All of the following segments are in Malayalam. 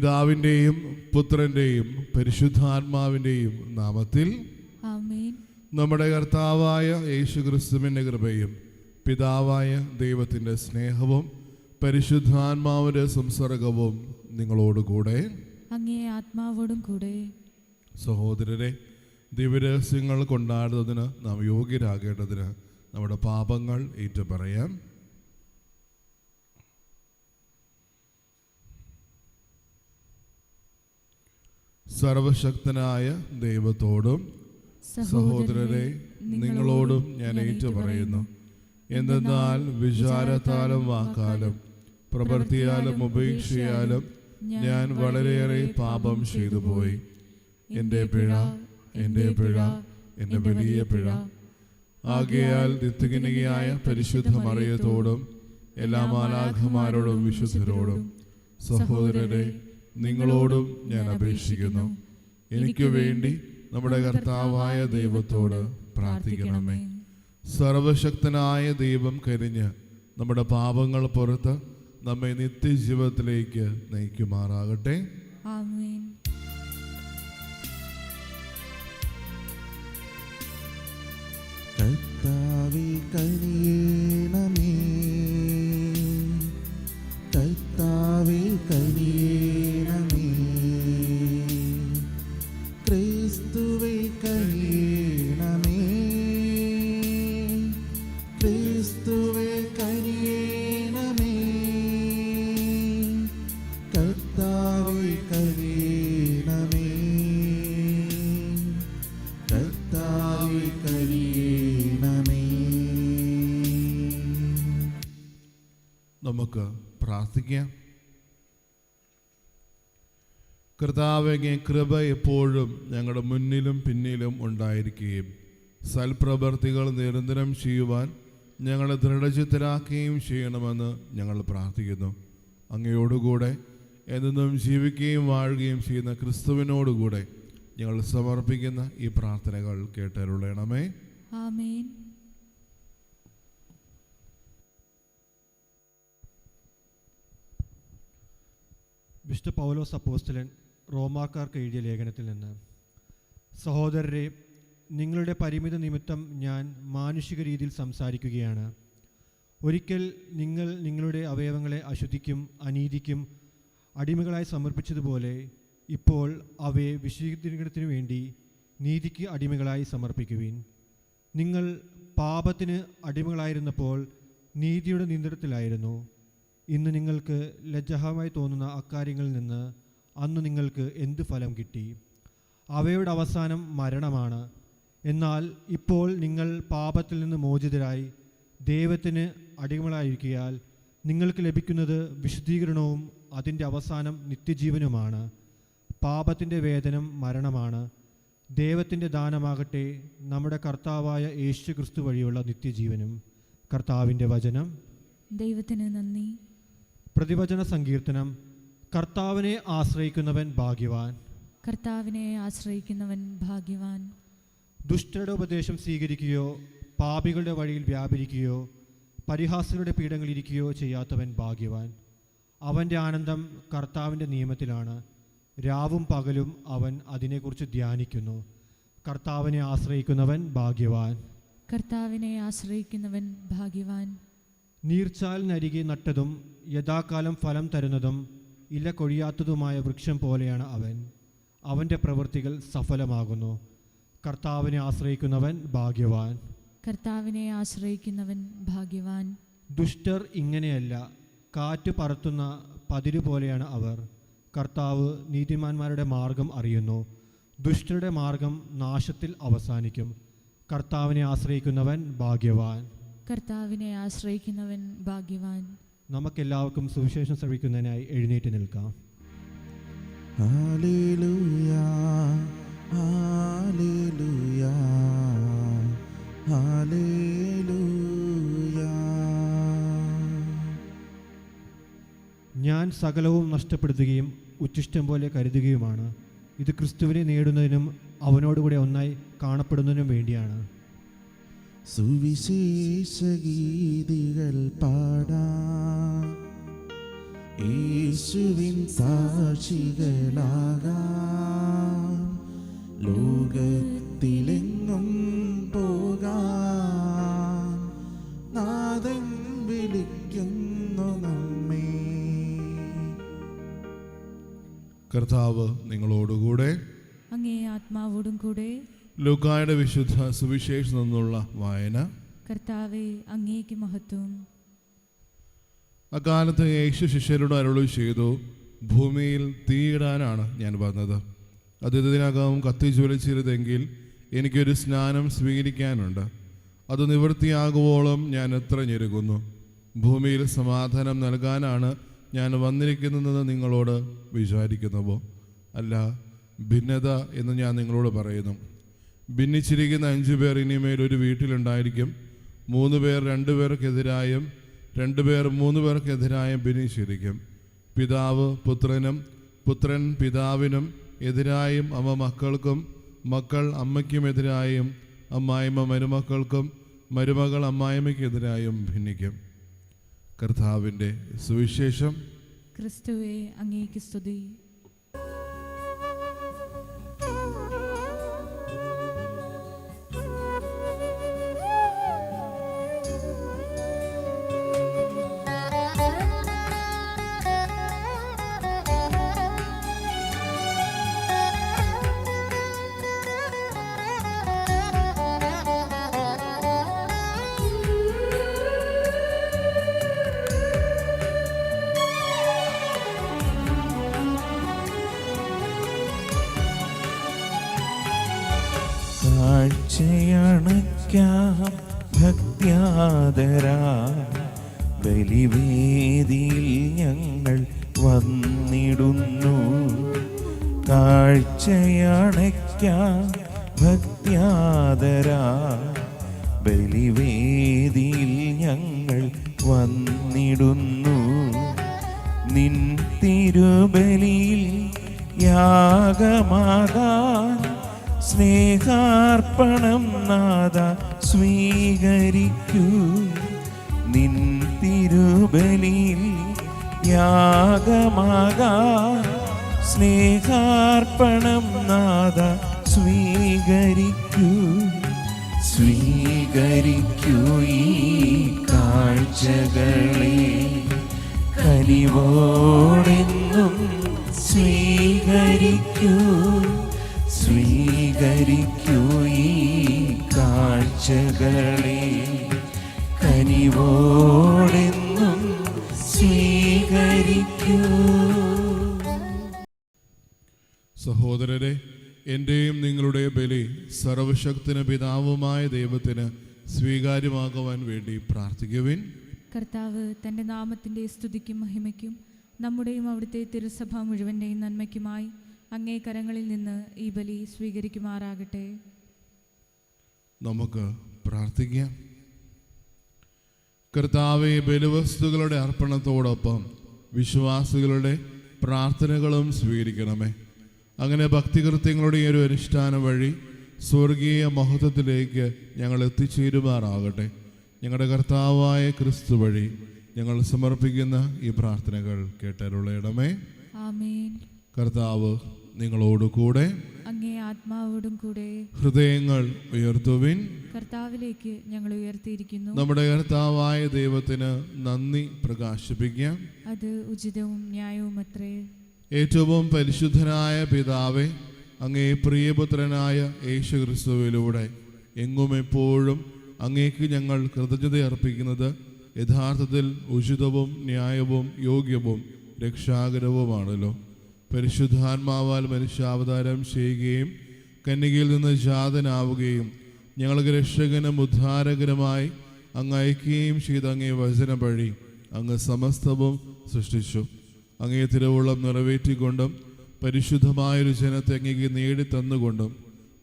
പിതാവിൻ്റെയും പുത്രൻ്റെയും പരിശുദ്ധാത്മാവിൻ്റെയും നാമത്തിൽ ആമേൻ. നമ്മുടെ കർത്താവായ യേശുക്രിസ്തുവിൻ്റെ കൃപയും പിതാവായ ദൈവത്തിൻ്റെ സ്നേഹവും പരിശുദ്ധാത്മാവിൻ്റെ സംസർഗവും നിങ്ങളോടുകൂടെ അങ്ങേ ആത്മാവോടും കൂടെ. സഹോദരരെ, ദിവ്യരഹസ്യങ്ങൾ കൊണ്ടാടുന്നതിന് നാം യോഗ്യരാകേണ്ടതിന് നമ്മുടെ പാപങ്ങൾ ഏറ്റുപറയാം. സർവശക്തനായ ദൈവത്തോടും സഹോദരരെ നിങ്ങളോടും ഞാൻ ഏറ്റുപറയുന്നു. എന്തെന്നാൽ വിചാരത്താലും വാക്കാലും പ്രവൃത്തിയാലും ഉപേക്ഷയാലും ഞാൻ വളരെയേറെ പാപം ചെയ്തു പോയി. എൻ്റെ പിഴ, എൻ്റെ പിഴ, എൻ്റെ വലിയ പിഴ. ആകയാൽ നിത്യകന്യകയായ പരിശുദ്ധ മറിയത്തോടും എല്ലാ മാലാഖമാരോടും വിശുദ്ധരോടും സഹോദരരെ നിങ്ങളോടും ഞാൻ അപേക്ഷിക്കുന്നു, എനിക്ക് വേണ്ടി നമ്മുടെ കർത്താവായ ദൈവത്തോട് പ്രാർത്ഥിക്കണമേ. സർവശക്തനായ ദൈവം കനിഞ്ഞ് നമ്മുടെ പാപങ്ങൾ പുറത്ത് നമ്മെ നിത്യജീവിതത്തിലേക്ക് നയിക്കുമാറാകട്ടെ. ആമേൻ. കർത്താവേ കനിയേണമേ, കർത്താവേ കനിയേണമേ, ക്രിസ്തുവേ കനിയേണമേ, ക്രിസ്തുവേ കനിയേണമേ, കർത്താവേ കനിയേണമേ, കർത്താവേ കനിയേണമേ. നമുക്ക് പ്രാർത്ഥിക്കാം. കർത്താവേ, കൃപ എപ്പോഴും ഞങ്ങളുടെ മുന്നിലും പിന്നിലും ഉണ്ടായിരിക്കുകയും സൽപ്രവർത്തികൾ നിരന്തരം ചെയ്യുവാൻ ഞങ്ങളെ ദൃഢചിത്തരാക്കുകയും ചെയ്യണമെന്ന് ഞങ്ങൾ പ്രാർത്ഥിക്കുന്നു. അങ്ങയോടുകൂടെ എന്നും ജീവിക്കുകയും വാഴുകയും ചെയ്യുന്ന ക്രിസ്തുവിനോടുകൂടെ ഞങ്ങൾ സമർപ്പിക്കുന്ന ഈ പ്രാർത്ഥനകൾ കേട്ടരുളണമേ. ആമേൻ. വിശുദ്ധ പൗലോസ് അപ്പോസ്തലൻ റോമാക്കാർക്ക് എഴുതിയ ലേഖനത്തിൽ നിന്ന്: സഹോദരരെ, നിങ്ങളുടെ പരിമിത നിമിത്തം ഞാൻ മാനുഷിക രീതിയിൽ സംസാരിക്കുകയാണ്. ഒരിക്കൽ നിങ്ങൾ നിങ്ങളുടെ അവയവങ്ങളെ അശുദ്ധിക്കും അനീതിക്കും അടിമകളായി സമർപ്പിച്ചതുപോലെ ഇപ്പോൾ അവയെ വിശുദ്ധീകരണത്തിനു വേണ്ടി നീതിക്ക് അടിമകളായി സമർപ്പിക്കുവിൻ. നിങ്ങൾ പാപത്തിന് അടിമകളായിരുന്നപ്പോൾ നീതിയുടെ നിയന്ത്രണത്തിലായിരുന്നു. ഇന്ന് നിങ്ങൾക്ക് ലജ്ജാവഹമായി തോന്നുന്ന അക്കാര്യങ്ങളിൽ നിന്ന് അന്ന് നിങ്ങൾക്ക് എന്ത് ഫലം കിട്ടി? അവയുടെ അവസാനം മരണമാണ്. എന്നാൽ ഇപ്പോൾ നിങ്ങൾ പാപത്തിൽ നിന്ന് മോചിതരായി ദൈവത്തിന് അടിമകളായിരിക്കയാൽ നിങ്ങൾക്ക് ലഭിക്കുന്നത് വിശുദ്ധീകരണവും അതിൻ്റെ അവസാനം നിത്യജീവനുമാണ്. പാപത്തിൻ്റെ വേതനം മരണമാണ്. ദൈവത്തിൻ്റെ ദാനമാകട്ടെ നമ്മുടെ കർത്താവായ യേശു ക്രിസ്തു വഴിയുള്ള നിത്യജീവനും. കർത്താവിൻ്റെ വചനം. ദൈവത്തിന് നന്ദി. പ്രതിവചന സങ്കീർത്തനം. കർത്താവിനെ ആശ്രയിക്കുന്നവൻ ഭാഗ്യവാൻ. കർത്താവിനെ ആശ്രയിക്കുന്നവൻ ഭാഗ്യവാൻ. ദുഷ്ടരുടെ ഉപദേശം സ്വീകരിക്കുകയോ പാപികളുടെ വഴിയിൽ വ്യാപരിക്കുകയോ പരിഹാസികളുടെ പീഠങ്ങളിലിരിക്കുകയോ ചെയ്യാത്തവൻ ഭാഗ്യവാൻ. അവൻ്റെ ആനന്ദം കർത്താവിൻ്റെ നിയമത്തിലാണ്. രാവും പകലും അവൻ അതിനെക്കുറിച്ച് ധ്യാനിക്കുന്നു. കർത്താവിനെ ആശ്രയിക്കുന്നവൻ ഭാഗ്യവാൻ. കർത്താവിനെ ആശ്രയിക്കുന്നവൻ ഭാഗ്യവാൻ. നീർച്ചാലിനരികെ നട്ടതും യഥാകാലം ഫലം തരുന്നതും ഇല കൊഴിയാത്തതുമായ വൃക്ഷം പോലെയാണ് അവൻ. അവൻ്റെ പ്രവൃത്തികൾ സഫലമാകുന്നു. കർത്താവിനെ ആശ്രയിക്കുന്നവൻ ഭാഗ്യവാൻ. കർത്താവിനെ ആശ്രയിക്കുന്നവൻ ഭാഗ്യവാൻ. ദുഷ്ടർ ഇങ്ങനെയല്ല, കാറ്റ് പറത്തുന്ന പതിരു പോലെയാണ് അവർ. കർത്താവ് നീതിമാന്മാരുടെ മാർഗം അറിയുന്നു. ദുഷ്ടരുടെ മാർഗം നാശത്തിൽ അവസാനിക്കും. കർത്താവിനെ ആശ്രയിക്കുന്നവൻ ഭാഗ്യവാൻ. കർത്താവിനെ ആശ്രയിക്കുന്നവൻ ഭാഗ്യവാൻ. നമുക്കെല്ലാവർക്കും സുവിശേഷം ശ്രവിക്കുന്നതിനായി എഴുന്നേറ്റ് നിൽക്കാം. Hallelujah, hallelujah, hallelujah. ഞാൻ സകലവും നഷ്ടപ്പെടുത്തുകയും ഉച്ഛിഷ്ടം പോലെ കരുതുകയുമാണ്. ഇത് ക്രിസ്തുവിനെ നേടുന്നതിനും അവനോടുകൂടെ ഒന്നായി കാണപ്പെടുന്നതിനും വേണ്ടിയാണ്. സുവിശേഷ ഗീതികൾ പാടാം, യേശുവിൻ സാക്ഷികളാകാം, ലോകത്തിലെങ്ങും പോകാം, നാഥൻ വിളിക്കുന്നു നമ്മെ. കർത്താവ് നിങ്ങളോടുകൂടെ. അങ്ങേ ആത്മാവോടും കൂടെ. ലൂക്കായുടെ വിശുദ്ധ സുവിശേഷം നിന്നുള്ള വായന. കർത്താവെ, അങ്ങേക്ക് മഹത്വം. അക്കാലത്ത് യേശു ശിഷ്യരോട് അരുളി ചെയ്തു, ഭൂമിയിൽ തീയിടാനാണ് ഞാൻ വന്നത്. അത് ഇതിനകം കത്തിജ്വലിച്ചിരുതെങ്കിൽ എനിക്കൊരു സ്നാനം സ്വീകരിക്കാനുണ്ട്. അത് നിവൃത്തിയാകുവോളം ഞാൻ എത്ര ഞെരുകുന്നു. ഭൂമിയിൽ സമാധാനം നൽകാനാണ് ഞാൻ വന്നിരിക്കുന്നതെന്ന് നിങ്ങളോട് വിചാരിക്കുന്നുവോ? അല്ല, ഭിന്നത എന്ന് ഞാൻ നിങ്ങളോട് പറയുന്നു. ഭിന്നിച്ചിരിക്കുന്ന 5 പേർ ഇനിമേൽ ഒരു വീട്ടിലുണ്ടായിരിക്കും. 3 പേർ 2 പേർക്കെതിരായും 2 പേർ 3 പേർക്കെതിരായും ഭിന്നിച്ചിരിക്കും. പിതാവ് പുത്രനും പുത്രൻ പിതാവിനും എതിരായും അമ്മ മക്കൾക്കും മക്കൾ അമ്മയ്ക്കുമെതിരായും അമ്മായിമ്മ മരുമക്കൾക്കും മരുമകൾ അമ്മായിമ്മയ്ക്കെതിരായും ഭിന്നിക്കും. കർത്താവിൻ്റെ സുവിശേഷം. ക്രിസ്തുവേ, അങ്ങേക്ക് സ്തുതി. കാഴ്ചയണയ്ക്കാം ഭക്ത്യാദരാ, ബലിവേദിയിൽ ഞങ്ങൾ വന്നിടുന്നു. കാഴ്ചയണയ്ക്കാം ഭക്ത്യാദരാ, ബലിവേദിയിൽ ഞങ്ങൾ വന്നിടുന്നു. നിൻ തിരുബലിയിൽ യാഗമാകാൻ സ്നേഹാർപ്പണം നാഥ സ്വീകരിക്കൂ. നിൻ തിരുബലിയിൽ യാഗമാകാൻ സ്നേഹാർപ്പണം നാഥ സ്വീകരിക്കൂ. സ്വീകരിക്കൂ ഈ കാഴ്ചകളെ, കനിവോടെന്നും സ്വീകരിക്കൂ. സ്വീകരിക്കൂ ഈ കാഴ്ചകളെ, കനിവോടെന്നും സ്വീകരിക്കൂ. സഹോദരരെ, എൻ്റെയും നിങ്ങളുടെ ബലി സർവശക്തന് പിതാവുമായ ദൈവത്തിന് സ്വീകാര്യമാകുവാൻ വേണ്ടി പ്രാർത്ഥിക്കുവിൻ. കർത്താവ് തൻ്റെ നാമത്തിൻ്റെ സ്തുതിക്കും മഹിമയ്ക്കും നമ്മുടെയും അവിടുത്തെ തിരുസഭ മുഴുവൻ്റെയും നന്മയ്ക്കുമായി അങ്ങേ കരങ്ങളിൽ നിന്ന് ഈ ബലി സ്വീകരിക്കുമാറാകട്ടെ. നമുക്ക് പ്രാർത്ഥിക്കാം. കർത്താവേ, ബലിവസ്തുക്കളുടെ അർപ്പണത്തോടൊപ്പം വിശ്വാസികളുടെ പ്രാർത്ഥനകളും സ്വീകരിക്കണമേ. അങ്ങനെ ഭക്തികൃത്യങ്ങളുടെ ഒരു അനുഷ്ഠാനം വഴി സ്വർഗീയ മഹത്വത്തിലേക്ക് ഞങ്ങൾ എത്തിച്ചേരുമാറാകട്ടെ. ഞങ്ങളുടെ കർത്താവായ ക്രിസ്തു വഴി ഞങ്ങൾ സമർപ്പിക്കുന്ന ഈ പ്രാർത്ഥനകൾ കേട്ടരുളയണമേ. ആമേൻ. കർത്താവ് നിങ്ങളോട് കൂടെ. അങ്ങേ ആത്മാവോടും കൂടെ. ഹൃദയങ്ങൾ ഉയർത്തുവിൻ. കർത്താവിലേക്ക് ഞങ്ങൾ ഉയർത്തിയിരിക്കുന്നു. നമ്മുടെ കർത്താവായ ദൈവത്തിന് നന്ദി പ്രകാശിപ്പിക്കാം. അത് ഉചിതവും ന്യായവും അത്രേ. ഏറ്റവും പരിശുദ്ധനായ പിതാവേ, അങ്ങേ പ്രിയപുത്രനായ യേശു ക്രിസ്തുവിലൂടെ എങ്ങും എപ്പോഴും അങ്ങേക്ക് ഞങ്ങൾ കൃതജ്ഞത അർപ്പിക്കുന്നത് യഥാർത്ഥത്തിൽ ഉചിതവും ന്യായവും യോഗ്യവും രക്ഷാകരവുമാണല്ലോ. പരിശുദ്ധാത്മാവാൽ മനുഷ്യാവതാരം ചെയ്യുകയും കന്യകയിൽ നിന്ന് ജാതനാവുകയും ഞങ്ങൾക്ക് രക്ഷകനും ഉദ്ധാരകനുമായി അങ്ങ് അയക്കുകയും ചെയ്ത അങ്ങേ വചനം വഴി അങ്ങ് സമസ്തവും സൃഷ്ടിച്ചു. അങ്ങേ തിരുവുള്ളം നിറവേറ്റിക്കൊണ്ടും പരിശുദ്ധമായൊരു ജനത്തെ അങ്ങേക്ക് നേടിത്തന്നുകൊണ്ടും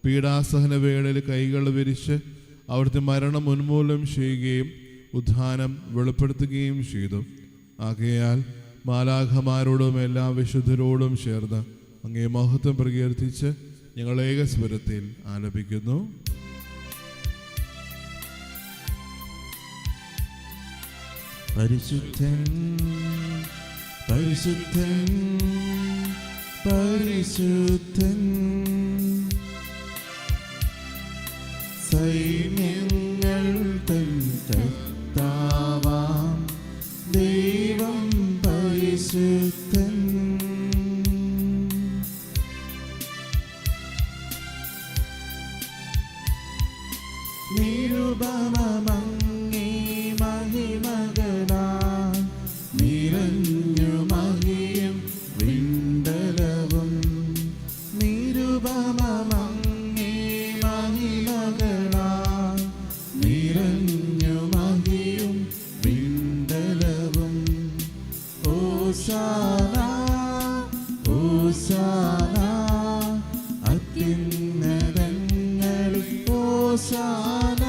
പീഡാസഹന വേളയിൽ കൈകൾ വിരിച്ച് അവിടുത്തെ മരണം ഉന്മൂലനം ചെയ്യുകയും ഉദ്ധാനം വെളിപ്പെടുത്തുകയും ചെയ്തു. ആകയാൽ മാലാഖമാരോടും എല്ലാ വിശുദ്ധരോടും ചേർന്ന് അങ്ങേ മഹത്വം പ്രകീർത്തിച്ച് ഞങ്ങൾ ഏകസ്വരത്തിൽ ആലപിക്കുന്നു. പരിശുദ്ധൻ പരിശുദ്ധൻ പരിശുദ്ധൻ സൈന്യങ്ങൾ തൻ കർത്താവാം ദൈവം പരിശുദ്ധൻ. നിരുപമമങ്ങേ മഹിമകളാൽ നിറഞ്ഞു മഹിയും വിണ്ടലവും. നിരുപമമങ്ങേ മഹിമകളാൽ നിറഞ്ഞു മഹിയും വിണ്ടലവും. ഓശാന ഓശാന അത്യുന്നതങ്ങളിൽ ഓശാന.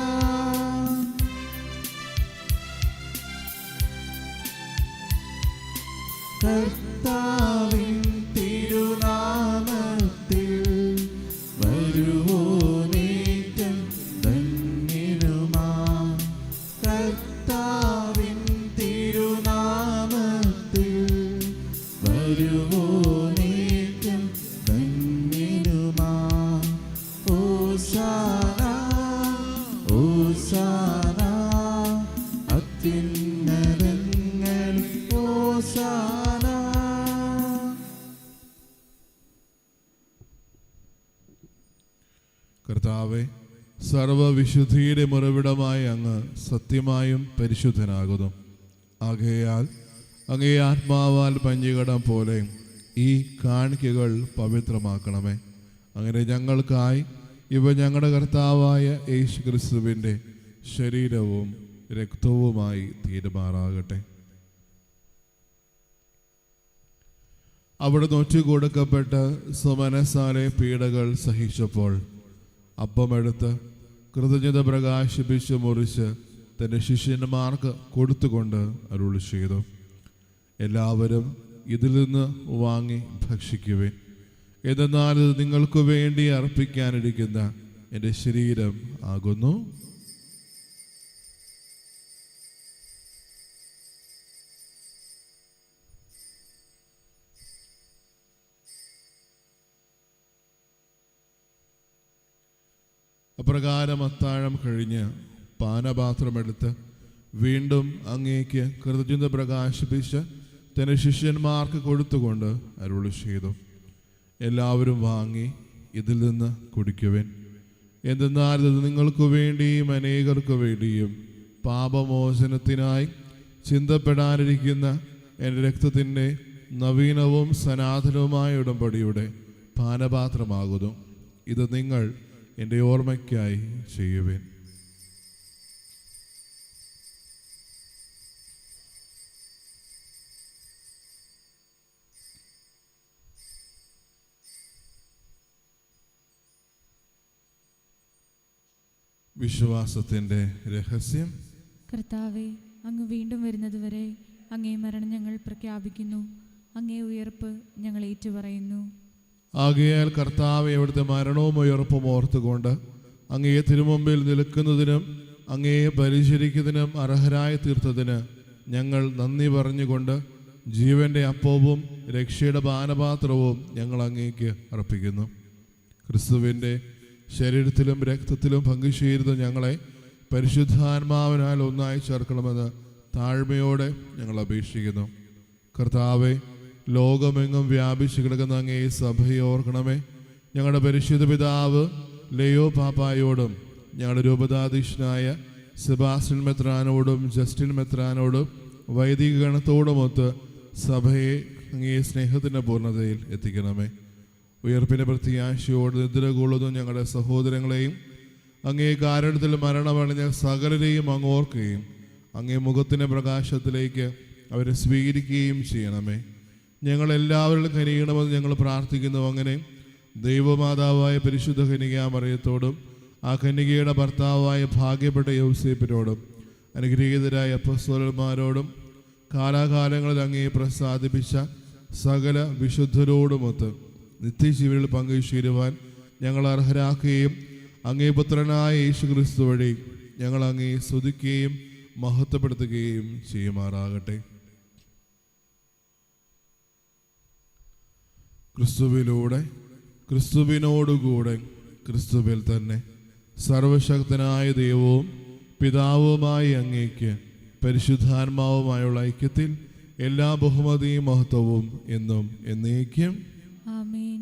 കർത്താവിൻ തിരുനാമത്തിൽ വരുവോനേറ്റം ധന്യനുമാ. കർത്താവിൻ തിരുനാമത്തിൽ വരുവോനേറ്റം ധന്യനുമാ. ഓശാന ഓശാന അത്യുന്നതങ്ങളിൽ ഓശാന. കർത്താവേ, സർവവിശുദ്ധിയുടെ ഉറവിടമായ അങ്ങ് സത്യമായും പരിശുദ്ധനാകുന്നു. ആകയാൽ അങ്ങേ ആത്മാവാൽ പഞ്ഞികടം പോലെ ഈ കാണിക്കകൾ പവിത്രമാക്കണമേ. അങ്ങനെ ഞങ്ങൾക്കായി ഇവ ഞങ്ങളുടെ കർത്താവായ യേശു ക്രിസ്തുവിൻ്റെ ശരീരവും രക്തവുമായി തീരുമാറാകട്ടെ. അവിടെ നൊറ്റുകൊടുക്കപ്പെട്ട് സുമനസാലെ പീഡകൾ സഹിച്ചപ്പോൾ അപ്പമെടുത്ത് കൃതജ്ഞത പ്രകാശിപ്പിച്ച് മുറിച്ച് തൻ്റെ ശിഷ്യന്മാർക്ക് കൊടുത്തുകൊണ്ട് അരുളി ചെയ്തു, എല്ലാവരും ഇതിൽ നിന്ന് വാങ്ങി ഭക്ഷിക്കുവിൻ. എന്നാൽ ഇത് നിങ്ങൾക്ക് വേണ്ടി അർപ്പിക്കാനിരിക്കുന്ന എൻ്റെ ശരീരം ആകുന്നു. അപ്രകാരം അത്താഴം കഴിഞ്ഞ് പാനപാത്രമെടുത്ത് വീണ്ടും അങ്ങേക്ക് കൃതജ്ഞത പ്രകാശിപ്പിച്ച് തൻ്റെ ശിഷ്യന്മാർക്ക് കൊടുത്തുകൊണ്ട് അരുളി ചെയ്തു, എല്ലാവരും വാങ്ങി ഇതിൽ നിന്ന് കുടിക്കുവിൻ. എന്തെന്നാൽ ഇത് നിങ്ങൾക്ക് വേണ്ടിയും അനേകർക്ക് വേണ്ടിയും പാപമോചനത്തിനായി ചിന്തപ്പെടാനിരിക്കുന്ന എൻ്റെ രക്തത്തിൻ്റെ നവീനവും സനാതനവുമായ ഉടമ്പടിയുടെ പാനപാത്രമാകുന്നു. ഇത് നിങ്ങൾ എൻ്റെ ഓർമ്മയ്ക്കായി ചെയ്യുവിൻ. വിശ്വാസത്തിൻ്റെ രഹസ്യം. കർത്താവെ, അങ്ങ് വീണ്ടും വരുന്നതുവരെ അങ്ങേ മരണം ഞങ്ങൾ പ്രഖ്യാപിക്കുന്നു, അങ്ങേ ഉയർപ്പ് ഞങ്ങൾ ഏറ്റുപറയുന്നു. ആകയാൽ കർത്താവെ, അവിടുത്തെ മരണവും ഉയർപ്പും ഓർത്തുകൊണ്ട് അങ്ങയെ തിരുമുമ്പിൽ നിൽക്കുന്നതിനും അങ്ങയെ പരിചരിക്കുന്നതിനും അർഹരായി തീർത്തതിന് ഞങ്ങൾ നന്ദി പറഞ്ഞുകൊണ്ട് ജീവന്റെ അപ്പവും രക്ഷയുടെ പാനപാത്രവും ഞങ്ങൾ അങ്ങേക്ക് അർപ്പിക്കുന്നു. ക്രിസ്തുവിൻ്റെ ശരീരത്തിലും രക്തത്തിലും പങ്കുചേരുന്ന ഞങ്ങളെ പരിശുദ്ധാത്മാവിനാൽ ഒന്നായി ചേർക്കണമെന്ന് താഴ്മയോടെ ഞങ്ങൾ അപേക്ഷിക്കുന്നു. കർത്താവെ, ലോകമെങ്ങും വ്യാപിച്ചു കിടക്കുന്ന അങ്ങേ സഭയെ ഓർക്കണമേ. ഞങ്ങളുടെ പരിശുദ്ധ പിതാവ് ലെയോ പാപ്പായോടും ഞങ്ങളുടെ രൂപതാധീശനായ സെബാസ്റ്റ്യൻ മെത്രാനോടും ജസ്റ്റിൻ മെത്രാനോടും വൈദിക ഗണത്തോടുമൊത്ത് സഭയെ അങ്ങേ സ്നേഹത്തിൻ്റെ പൂർണ്ണതയിൽ എത്തിക്കണമേ. ഉയർപ്പിൻ്റെ പ്രത്യാശയോട് നിദ്ര കൊള്ളുന്ന ഞങ്ങളുടെ സഹോദരങ്ങളെയും അങ്ങേ കാരണത്തിൽ മരണമടഞ്ഞ സകലരെയും അങ്ങ് ഓർക്കുകയും അങ്ങേ മുഖത്തിൻ്റെ പ്രകാശത്തിലേക്ക് അവരെ സ്വീകരിക്കുകയും ചെയ്യണമേ. ഞങ്ങളെല്ലാവരിലും കനിയണമെന്ന് ഞങ്ങൾ പ്രാർത്ഥിക്കുന്നു. അങ്ങനെ ദൈവമാതാവായ പരിശുദ്ധ കന്യകാമറിയത്തോടും ആ കന്യകയുടെ ഭർത്താവായ ഭാഗ്യപ്പെട്ട യൗസേപ്പിനോടും അനുഗ്രഹീതരായ അപ്പോസ്തലന്മാരോടും കാലാകാലങ്ങളിൽ അങ്ങേ പ്രസാദിപ്പിച്ച സകല വിശുദ്ധരോടുമൊത്ത് നിത്യജീവനിൽ പങ്കുചേരുവാൻ ഞങ്ങൾ അർഹരാക്കുകയും അങ്ങേ പുത്രനായ യേശു ക്രിസ്തു വഴി ഞങ്ങൾ അങ്ങേ സ്തുതിക്കുകയും മഹത്വപ്പെടുത്തുകയും ചെയ്യുമാറാകട്ടെ. ക്രിസ്തുവിലൂടെ, ക്രിസ്തുവിനോടുകൂടെ, ക്രിസ്തുവിൽ തന്നെ സർവശക്തനായ ദൈവവും പിതാവുമായി അങ്ങേക്ക് പരിശുദ്ധാത്മാവുമായുള്ള ഐക്യത്തിൽ എല്ലാ ബഹുമതിയും മഹത്വവും എന്നും എന്നേക്കും. ആമേൻ.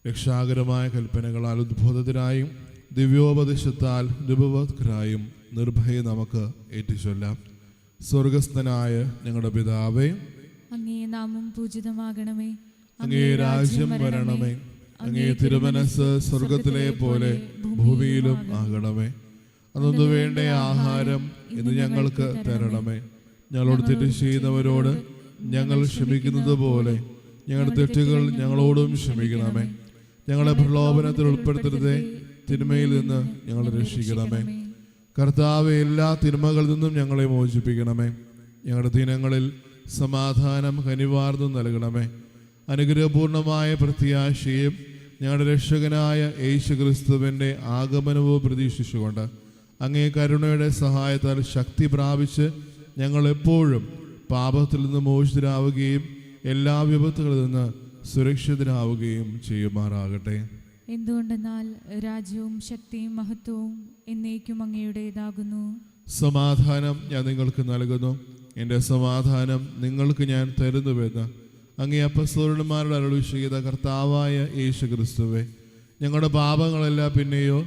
രക്ഷാകരമായ കൽപ്പനകളാൽ ഉദ്ബോധത്തിനായും ദിവ്യോപദേശത്താൽ രൂപവത്കരായും നിർഭയം നമുക്ക് ഏറ്റുചൊല്ലാം. സ്വർഗസ്ഥനായ ഞങ്ങളുടെ പിതാവേ, അങ്ങേ നാമം പൂജിതമാകണമേ. അങ്ങേ രാജ്യം വരണമേ. അങ്ങേ തിരുമനസ് സ്വർഗത്തിലെ പോലെ ഭൂമിയിലും ആകണമേ. അതൊന്നു വേണ്ട ആഹാരം ഇന്ന് ഞങ്ങൾക്ക് തരണമേ. ഞങ്ങളോട് തെറ്റ് ചെയ്യുന്നവരോട് ഞങ്ങൾ ക്ഷമിക്കുന്നത് പോലെ ഞങ്ങളുടെ തെറ്റുകൾ ഞങ്ങളോടും ക്ഷമിക്കണമേ. ഞങ്ങളെ പ്രലോഭനത്തിൽ ഉൾപ്പെടുത്തരുതേ, തിന്മയിൽ നിന്ന് ഞങ്ങളെ രക്ഷിക്കണമേ. കർത്താവെ, എല്ലാ തിന്മകളിൽ നിന്നും ഞങ്ങളെ മോചിപ്പിക്കണമേ. ഞങ്ങളുടെ ദിനങ്ങളിൽ സമാധാനം കനിവാർന്നു നൽകണമേ. അനുഗ്രഹപൂർണമായ പ്രത്യാശയും ഞങ്ങളുടെ രക്ഷകനായ യേശുക്രിസ്തുവിൻ്റെ ആഗമനവും പ്രതീക്ഷിച്ചുകൊണ്ട് അങ്ങേ കരുണയുടെ സഹായത്താൽ ശക്തി പ്രാപിച്ച് ഞങ്ങൾ എപ്പോഴും പാപത്തിൽ നിന്ന് മോചിതരാവുകയും എല്ലാ വിപത്തുകളിൽ നിന്ന് സുരക്ഷിതരാവുകയും ചെയ്യുമാറാകട്ടെ. എന്തുകൊണ്ടെന്നാൽ രാജ്യവും ശക്തിയും മഹത്വവും എന്നേക്കും അങ്ങയുടേതാകുന്നു. സമാധാനം ഞാൻ നിങ്ങൾക്ക് നൽകുന്നു, എൻ്റെ സമാധാനം നിങ്ങൾക്ക് ഞാൻ തരുന്നുവെന്ന് അങ്ങേ അപ്പസ്തോലന്മാരുടെ അരുളി ചെയ്ത കർത്താവായ യേശുക്രിസ്തുവേ, ഞങ്ങളുടെ പാപങ്ങളെല്ലാം പിന്നെയോ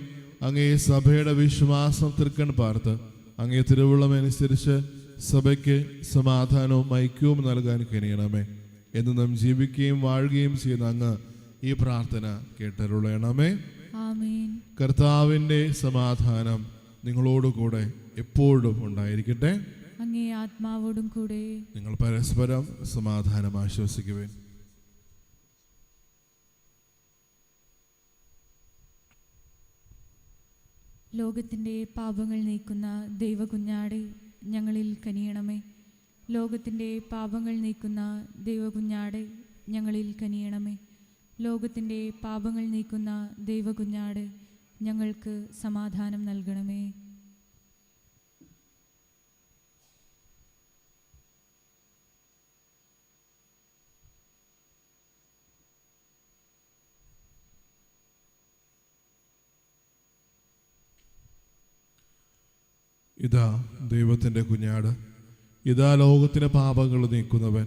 അങ്ങേ സഭയുടെ വിശ്വാസം തൃക്കൺ പാർത്ത് അങ്ങേ തിരുവുള്ളമനുസരിച്ച് സഭയ്ക്ക് സമാധാനവും ഐക്യവും നൽകാൻ കഴിയണമേ. എന്ന് നാം ജീവിക്കുകയും വാഴുകയും ചെയ്യുന്ന അങ്ങ് ഈ പ്രാർത്ഥന കേട്ടരുളയണമേ. ആമേൻ. കർത്താവിൻ്റെ സമാധാനം നിങ്ങളോടുകൂടെ എപ്പോഴും ഉണ്ടായിരിക്കട്ടെ. അങ്ങേ ആത്മാവോടും കൂടെ. നിങ്ങൾ പരസ്പരം സമാധാനം ആശ്വസിക്കുവേൻ. ലോകത്തിൻ്റെ പാപങ്ങൾ നീക്കുന്ന ദൈവകുഞ്ഞാടെ ഞങ്ങളിൽ കനിയണമേ. ലോകത്തിൻ്റെ പാപങ്ങൾ നീക്കുന്ന ദൈവകുഞ്ഞാടെ ഞങ്ങളിൽ കനിയണമേ. ലോകത്തിൻ്റെ പാപങ്ങൾ നീക്കുന്ന ദൈവകുഞ്ഞാടെ ഞങ്ങൾക്ക് സമാധാനം നൽകണമേ. ഇതാ ദൈവത്തിൻ്റെ കുഞ്ഞാട്, ഇതാ ലോകത്തിൻ്റെ പാപങ്ങൾ നീക്കുന്നവൻ.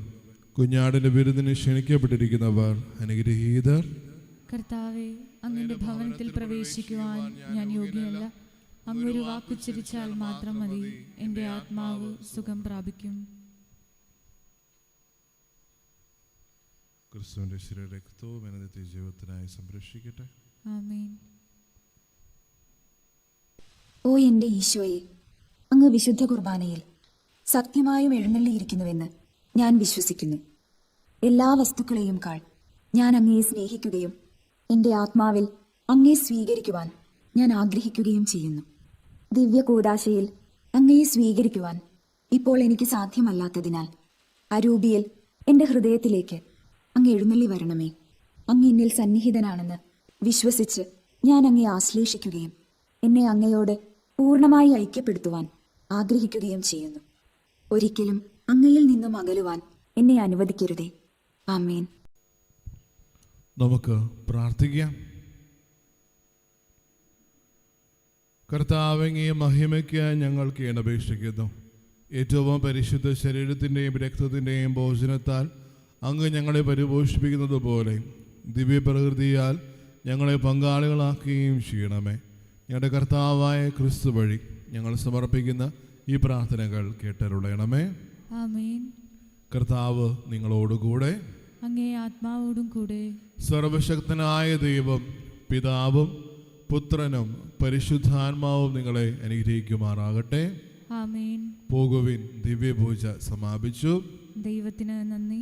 കുഞ്ഞാടിൻ്റെ വിരുന്നിന് ക്ഷണിക്കപ്പെട്ടിരിക്കുന്നവർ അനുഗ്രഹീതർ. കർത്താവെ, അങ്ങയുടെ ഭവനത്തിൽ പ്രവേശിക്കുവാൻ ഞാൻ യോഗ്യനല്ല. അങ്ങൊരു വാക്കുച്ചരിച്ചാൽ മാത്രം മതി, എൻ്റെ ആത്മാവ് സുഖം പ്രാപിക്കും. ക്രിസ്തുവിൻ്റെ ശരീരരക്തവും എന്നത്തെ ജീവിതത്തിനായി സംരക്ഷിക്കട്ടെ. ആമേൻ. ഓ എൻ്റെ ഈശോയെ, അങ്ങ് വിശുദ്ധ കുർബാനയിൽ സത്യമായും എഴുന്നള്ളിയിരിക്കുന്നുവെന്ന് ഞാൻ വിശ്വസിക്കുന്നു. എല്ലാ വസ്തുക്കളെയും കാൾ ഞാൻ അങ്ങയെ സ്നേഹിക്കുകയും എൻ്റെ ആത്മാവിൽ അങ്ങയെ സ്വീകരിക്കുവാൻ ഞാൻ ആഗ്രഹിക്കുകയും ചെയ്യുന്നു. ദിവ്യ കൂദാശയിൽ അങ്ങയെ സ്വീകരിക്കുവാൻ ഇപ്പോൾ എനിക്ക് സാധ്യമല്ലാത്തതിനാൽ അരൂപിയിൽ എൻ്റെ ഹൃദയത്തിലേക്ക് അങ്ങ് എഴുന്നള്ളി വരണമേ. അങ്ങ് എന്നിൽ സന്നിഹിതനാണെന്ന് വിശ്വസിച്ച് ഞാൻ അങ്ങയെ ആശ്ലേഷിക്കുകയും എന്നെ അങ്ങയോട് പൂർണ്ണമായി ഐക്യപ്പെടുത്തുവാൻ ആഗ്രഹിക്കുകയും ചെയ്യുന്നു. ഒരിക്കലും അങ്ങയിൽ നിന്നും അകലുവാൻ എന്നെ അനുവദിക്കരുതേ. ആമേൻ. നമുക്ക് പ്രാർത്ഥിക്കാം. കർത്താവങ്ങേ, മഹിമയ്ക്ക് ഞങ്ങൾക്ക് അപേക്ഷിക്കുന്നു. ഏറ്റവും പരിശുദ്ധ ശരീരത്തിൻ്റെയും രക്തത്തിൻ്റെയും ഭോജനത്താൽ അങ്ങ് ഞങ്ങളെ പരിപോഷിപ്പിക്കുന്നത് പോലെ ദിവ്യപ്രകൃതിയാൽ ഞങ്ങളെ പങ്കാളികളാക്കുകയും ചെയ്യണമേ. ഞങ്ങളുടെ കർത്താവായ ക്രിസ്തു വഴി ഞങ്ങൾ സമർപ്പിക്കുന്ന ഈ പ്രാർത്ഥനകൾ കേട്ടരുളയണമേ. ആമേൻ. കർത്താവ് നിങ്ങളോടുകൂടെ, അങ്ങേ ആത്മാവോടും കൂടെ. സർവശക്തനായ ദൈവം പിതാവും പുത്രനും പരിശുദ്ധാത്മാവും നിങ്ങളെ അനുഗ്രഹിക്കുമാറാകട്ടെ. ആമേൻ. പോകുവിൻ, ദിവ്യപൂജ സമാപിച്ചു. ദൈവത്തിന് നന്ദി.